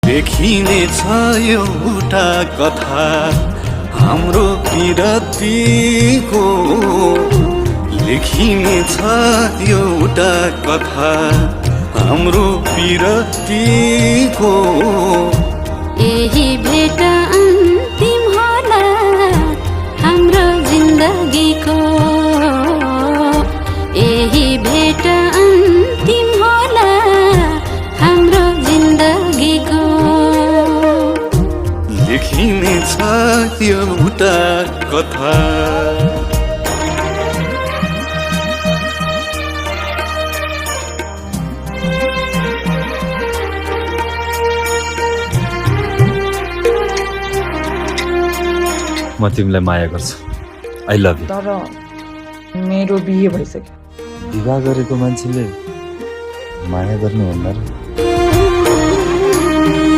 लेखिने छ एउटा कथा हाम्रो पिरतीको, लेखिने छ एउटा कथा हाम्रो पिरतीको। यही भेट अन्तिम होला हाम्रो जिन्दगीको, यही भेट अन्तिम होला हाम्रो जिन्दगीको। लेखिने छ एउटा कथा। म तिमीलाई माया गर्छु। I love you. तर मेरो बिहे भइसक्यो। विवाह गरेको मान्छेले माया गर्नु भन्दा